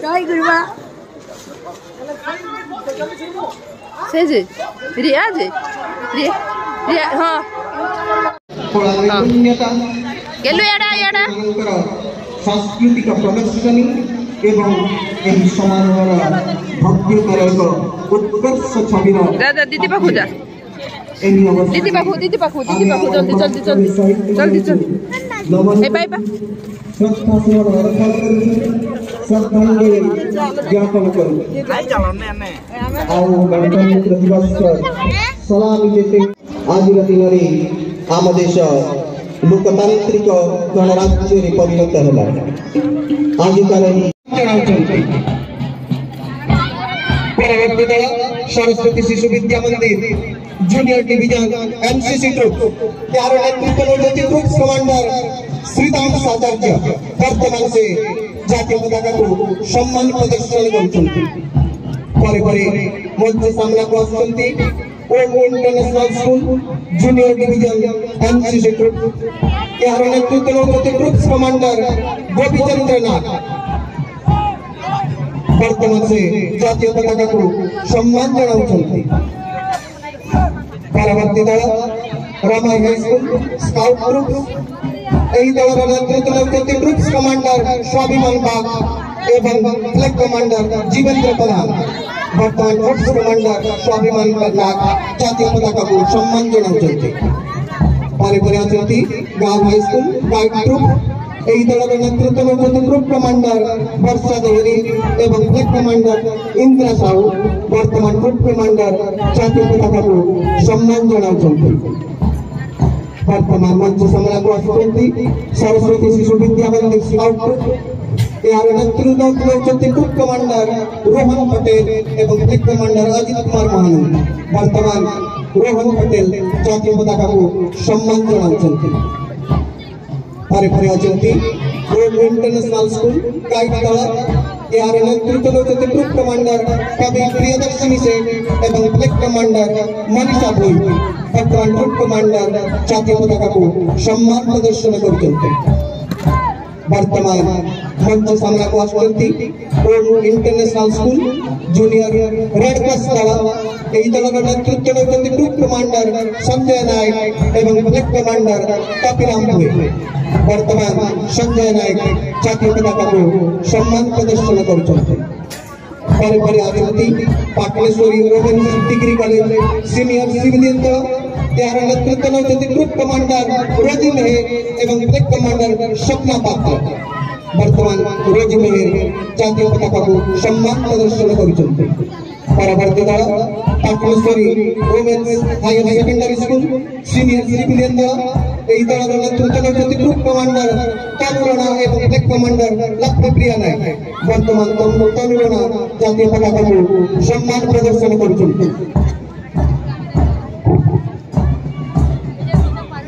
Rồi gửi ba. Sẽ gì? Ria gì? Ria ha. Gelu yada. सांस्कृतिक प्रदर्शनी एवं ଏହି ସମାରୋହର ଭବ୍ୟତର ଏକ ଉତ୍କର୍ଷ ଛବିର ଦାଦା ଦିଦି ପାଖକୁ ଯା ଦିଦି ପାଖକୁ ଜଲ୍ଦି ଏ ବାଇ ବା ଶ୍ରଦ୍ଧା ସହ ଅର୍ପଣ କରୁଛୁ ଶ୍ରଦ୍ଧାଞ୍ଜଳି ଜ୍ଞାପନ କରୁ ଆଉ ଗଣତନ୍ତ୍ର ଦିବସ ସଲାମ ଦେତେ ଆଜିର ଦିନରେ ଆମ ଦେଶ लोकतांत्रिक गणराज्य परिणत है आजिकल सरस्वती शिशु विद्या मंदिर जूनियर डिवीजन एनसीसी ग्रुप यार नेतृत्व में ग्रुप कमांडर श्रीदाम आचार्य वर्तमान से जातीय पताका को सम्मान प्रदर्शन मंच सामना को international school junior division NCC group यार नेतृत्व में ग्रुप कमांडर गोपीचंद्र नाथ वर्तमान से जातीय पताका को सम्मान जनाउछन्ति परवर्ती दल Rama high school scout group एही दलर नेतृत्व में ग्रुप कमांडर स्वाभिमान बाग एवं फ्लैग कमांडर जीवेंद्र प्रधान वर्तमान ग्रुप कमांडर स्वाभिमान बाग जातीय पताका को सम्मान जनाउछन्ति परिपरियाचन्ति गांव हाई स्कूल गाइड ग्रुप एही दलर नेतृत्व में ग्रुप कमांडर वर्षा देवरी एवं फ्लैग कमांडर इंद्रा साहू वर्तमान ग्रुप कमांडर जातीय पताका को सम्मान जनाउछन्ति वर्तमान मंच सामना को आसुछन्ति सरस्वती शिशु विद्या मंदिर स्काउट ग्रुप यार नेतृत्व में ग्रुप कमांडर रोहन पटेल एवं फ्लैग कमांडर अजित कुमार महानंद वर्तमान रोहन पटेल जातीय पताका को सम्मान जनाउछन्ति इंटरनेशनल स्कूल गाइड दल यार नेतृत्व में ग्रुप कमांडर कवि प्रियदर्शनी सेठ एवं फ्लैग कमांडर मनीषा भोई वर्तमान ग्रुप कमांडर जातीय पताका को सम्मान प्रदर्शन करछन्ति वर्तमान मंच सामना को आसुछन्ति international school junior red cross दल एही दलर नेतृत्व में ग्रुप कमांडर संजय नायक एवं फ्लैग कमांडर कपिराम भोई वर्तमान संजय नायक जातीय पताका को सम्मान प्रदर्शन करछन्ति Pataleshwari women's degree college senior civilian दल यार नेतृत्व में ग्रुप कमांडर रोजी मेहर एवं फ्लैग कमांडर स्वप्ना पात्र वर्तमान रोजी मेहर जातीय पताका को सम्मान प्रदर्शन करछन्ति परवर्ती दल Pataleshwari women's higher secondary school senior civilian दल एही दलर नेतृत्व में ग्रुप कमांडर तनुरणा एवं फ्लैग कमांडर लक्ष्मीप्रिया नायक वर्तमान तनुरणा जातीय पताका को सम्मान प्रदर्शन करछन्ति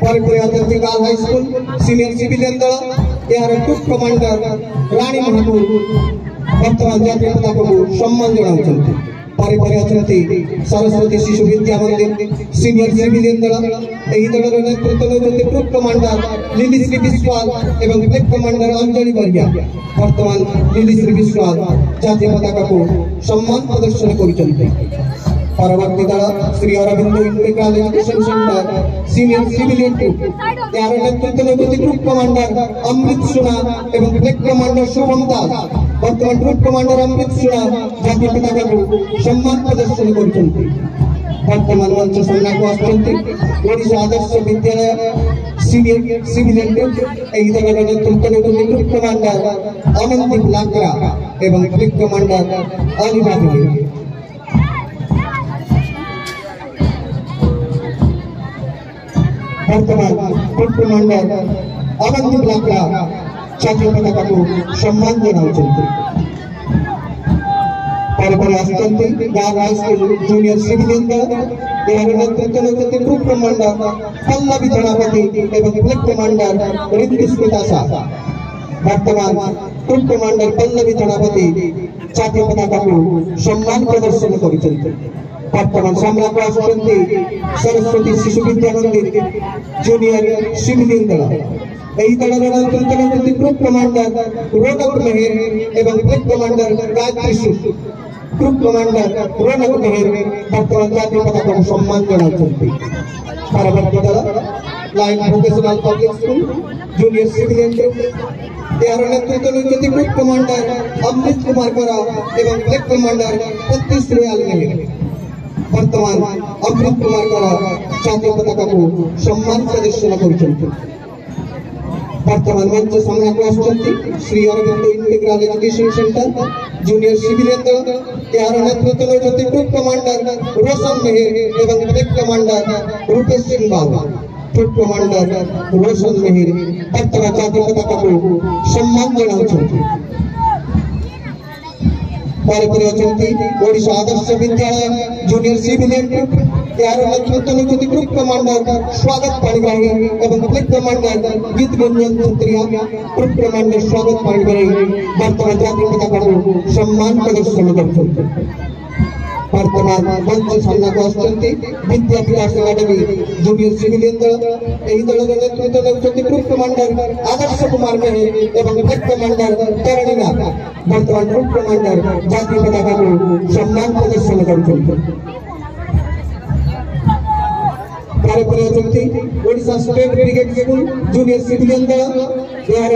परिपरियाचन्ति गांव हाई स्कूल सीनियर सिविलियन दल यार ग्रुप कमांडर रानी महापुर वर्तमान जातीय पताका को सम्मान जनाउछन्ति परिपरियाचन्ति सरस्वती शिशु विद्या मंदिर सीनियर सिविलियन दल एही दलर नेतृत्व में ग्रुप कमांडर लिलीश्री विश्वाल एवं फ्लैग कमांडर अंजलि बरिया वर्तमान लिलीश्री विश्वाल जातीय पताका को सम्मान प्रदर्शन करछन्ति परवर्ती दल Shri Aurobindo integral education center senior civilian group यार नेतृत्व में ग्रुप कमांडर अमृत सुना एवं फ्लैग कमांडर शुभम दास वर्तमान ग्रुप कमांडर अमृत सुना जातीय पताका को सम्मान प्रदर्शन करछन्ति वर्तमान मंच सामना को आसुछन्ति Odisha Adarsh Vidyalaya senior civilian group एही दलर नेतृत्व में ग्रुप कमांडर अमनदीप लाकरा एवं फ्लैग कमांडर अनिभा देवी वर्तमान ग्रुप कमांडर अमनदीप लाकरा जातीय पताका को सम्मान जनाउछन्ति परिपरियाचन्ति गांव हाई स्कूल जूनियर सिविलियन दल यार नेतृत्व में ग्रुप कमांडर पल्लवी धनापति एवं फ्लैग कमांडर ऋतुस्मिता शाह बर्तमान ग्रुप कमांडर पल्लवी सेनापति जातीय पताका को सम्मान प्रदर्शन करिसेंते। बर्तमान सम्राट आसुचंती सरस्वती शिशु विद्या मंदिर जूनियर सिविलियन दल। এই দলের নেতৃত্বে গ্রুপ কমান্ডার রৌনক মেহের এবং গ্রুপ কমান্ডার গায়ত্রী সুখ। গ্রুপ কমান্ডার রৌনক মেহের বর্তমান জাতীয় পতাকা সম্মান জানাচ্ছেন। পরবর্তী দল line vocational public school junior civilian group. এর নেতৃত্বে রয়েছেন গ্রুপ কমান্ডার অমৃত কুমার করা এবং গ্রুপ কমান্ডার প্রত্যুষ রয়াল মেহের। বর্তমান অমৃত কুমার করা জাতীয় পতাকাকে সম্মান প্রদর্শন করছেন। बर्तमान मंच सम्राट आसुचंती Shri Aurobindo integral education centre junior civilian दल। यार नेतृत्व रही ग्रुप कमांडर रोशन मेहर एवं group commander Rupesh Singh Babu. Group commander Roshan Mehar बर्तमान जातीय पताका को सम्मान जनाउछंती। Odisha Adarsh Vidyalaya junior civilian group. यार नेतृत्व रही ग्रुप कमांडर स्वागत पाणिग्राही एवं ग्रुप कमांडर गीत गुंजन क्षत्रिया। ग्रुप कमांडर स्वागत पाणिग्राही बर्तमान जातीय पताका को सम्मान प्रदर्शन करछन्ति। बर्तमान मंच सम्राट आसुचंती विद्या विकास एकाडेमी जूनियर सिविलियन दल। এই দলের নেতৃত্ব রয়েছেন গ্রুপ কমান্ডার আদর্শ কুমার মেহের এবং গ্রুপ কমান্ডার তরণী নাথ। বর্তমান গ্রুপ কমান্ডার জাতীয় পতাকা को সম্মান প্রদর্শন করছেন। Odisha state brigade school junior civilian दल।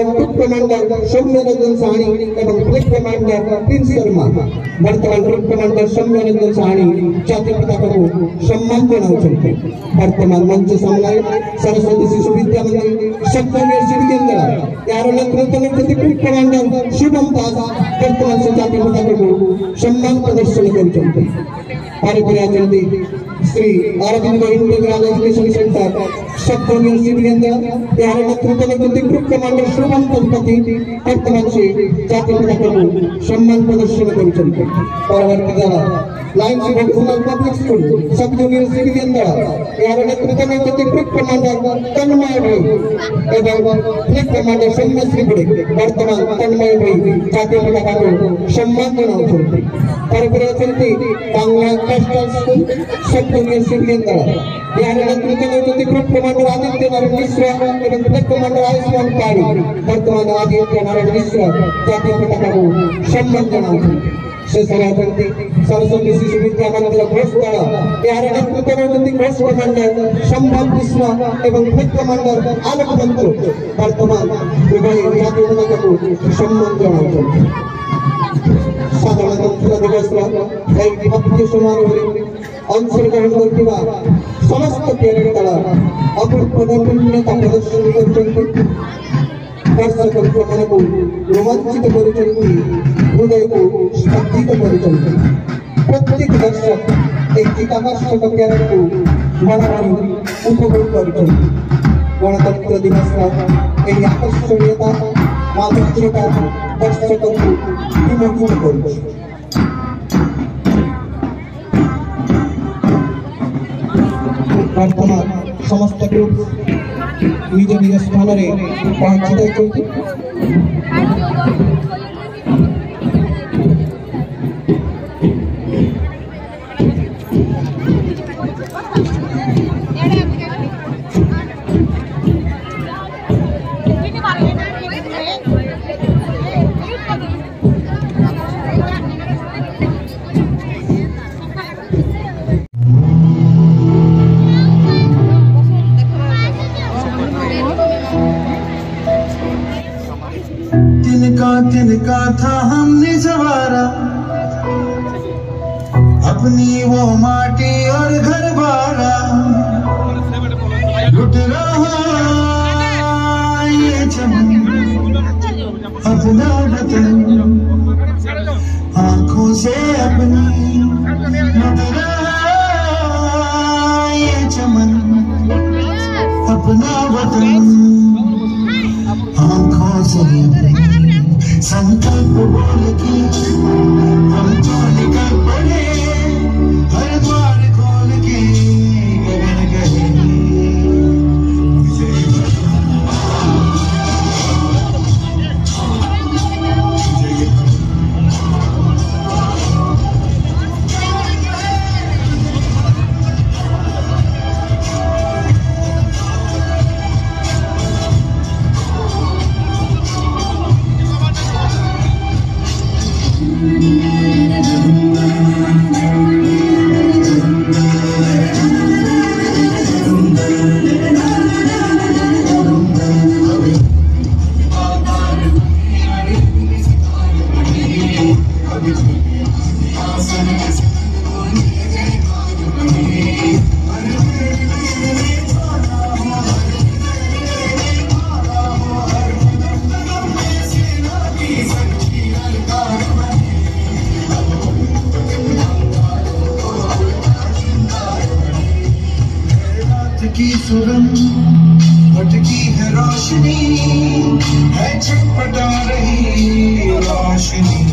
ग्रुप कमांडर सौम्य रंजन साहनी एवं ग्रुप कमांडर प्रिंस शर्मा। बर्तमान ग्रुप कमांडर सौम्य रंजन साहनी जातीय पताका को सम्मान जनाउछन्ति। बर्तमान मंच सामने सरस्वती शिशु विद्या मंदिर सब जूनियर सिविलियन दल। यार नेतृत्व रही ग्रुप कमांडर शुभम दास बर्तमान से जातीय पताका को सम्मान प्रदर्शन करछन्ति। Shri Aurobindo integral education centre sub junior civilian दल। यार नेतृत्व रही ग्रुप कमांडर शुभम पशुपति बर्तमान से जातीय पताका को सम्मान प्रदर्शन करछन्ति। परवर्ती दल line vocational public school sub junior civilian दल। यार नेतृत्व रही ग्रुप कमांडर तन्मय भाई एवं ग्रुप कमांडर सौम्यश्री गुड़े। बर्तमान तन्मय भाई जातीय पताका को सम्मान जनाउछन्ति। Bangla coastal school sub junior civilian दल। यार नेतृत्व रही ग्रुप कमांडर आदित्य नारायण मिश्र एवं ग्रुप कमांडर आयुष्मान पाड़ी। बर्तमान आदित्य नारायण मिश्र जातीय पताका को सम्मान जनाउछन्ति। सरस्वती शिशु विद्या मंदिर घोष दल। यार नेतृत्व रही घोष कमांडर संभव कृष्ण एवं ग्रुप कमांडर आलोक बंधु। बर्तमान उभय जातीय पताका को सम्मान जनाउछन्ति। साधारणतंत्र दिवस भक्ति समारोह अंशग्रहण करथिबा समस्त पेरेंट दल अपूर्वता प्रदर्शन करछन्ति। दर्शक को रोमांचित करुछन्ति, हृदय को स्पंदित करुछन्ति। प्रत्येक दर्शक एक चित्ताकर्षक प्यार को बराबर उपभोग करुछन्ति। गणतंत्र दिवस यही आकर्षणीयता माधुर्यता दर्शक को विमोहित करुछि। बर्तमान समस्त ग्रुप निज निज स्थान में पहुंची। तिनका था हमने सवारा अपनी वो माटी और घर बारा। लुट रहा ये चमन अपना वतन आंखों से अपनी। लुट रहा ये चमन अपना वतन आंखों से अपनी। संकल्प बोल के हम तो निकल पड़े हर द्वार खोल के गगन गए। की है रोशनी, है छटपटा रही रोशनी।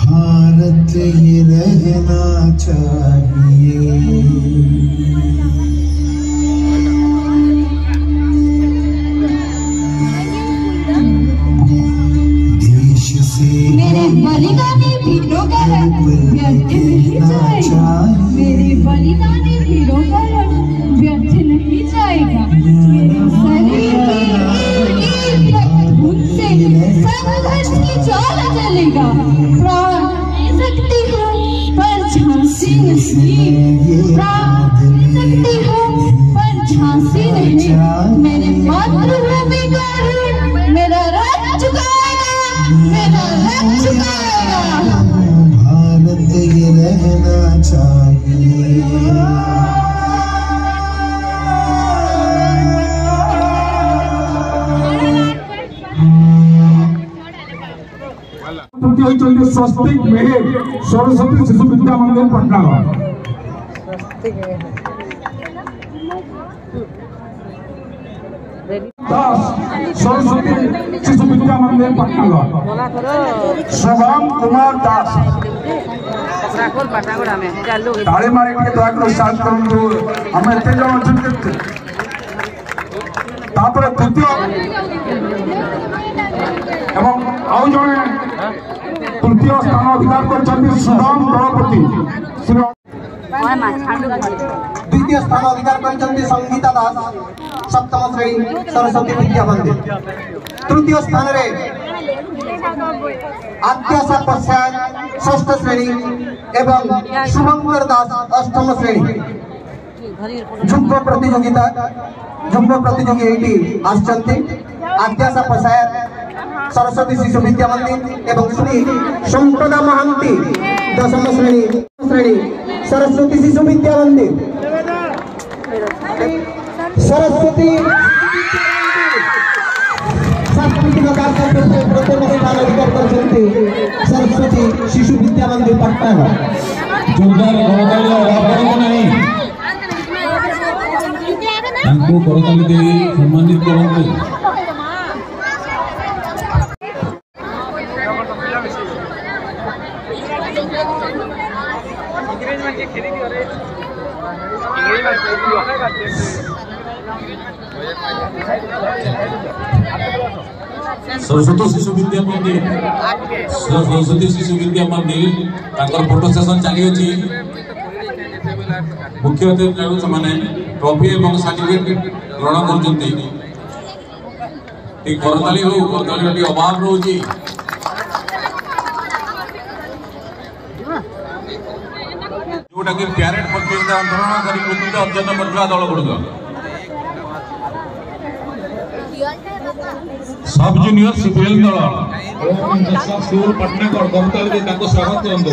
भारत ये रहना चाहिए। देश से मेरे बलिदानी वीरों का रक्त व्यर्थ नहीं जाएगा। मेरे बलिदानी वीरों का रक्त व्यर्थ नहीं जाएगा। मेरे शरीर की रक्त से संघर्ष की ज्वाला जलेगा। प्राण दे सकती हूँ पर झांसी नहीं, प्राण दे सकती हूँ पर झांसी नहीं। मेरे मातृभूमि का ऋण मेरा रक्त चुकाएगा, मेरा रक्त चुकाएगा। भारत ये रहना चाहिए। स्वस्तिक मेहर सरस्वती शिशु विद्या मंदिर पटना। दास सरस्वती शिशु विद्या मंदिर पटना। शुभम कुमार दास ताली मारे दया स्टार्ट करूँ। आम एत जन अच्छा तृतीय एवं आउ जड़े तृतीय स्थान अधिकार कर सुदाम दलपति। द्वितीय स्थान अधिकार कर संगीता दास सप्तम श्रेणी सरस्वती विद्या मंदिर। तृतीय स्थान रे आद्याशा पश्चात षष्ठ श्रेणी एवं शुभंकर दास अष्टम श्रेणी। जुग्म प्रतियोगी ये आद्याशा पश्चात सरस्वती शिशु विद्या मंदिर एवं श्री संपदा महांती दशम श्रेणी सरस्वती शिशु विद्या मंदिर। सरस्वती सांस्कृतिक कार्यक्रम स्थान अधिकार करछन्ते सरस्वती शिशु विद्या मंदिर पटना जोरदार करताली अभाव करते नहीं तांको करताली दे सम्मानित करते सरस्वती शिशु विद्या मंदिर फोटो सेशन चली अच्छी मुख्य अतिथि से ट्रॉफी और सर्टिफिकेट ग्रहण करताली अभाव रोची जोटा कि प्यारेड प्रतियोगिता अंतरण कर कृतित्व अर्जन करथिबा दल गुड़िक सब जूनियर सिविल दल स्कूल पटना स्वागत करते।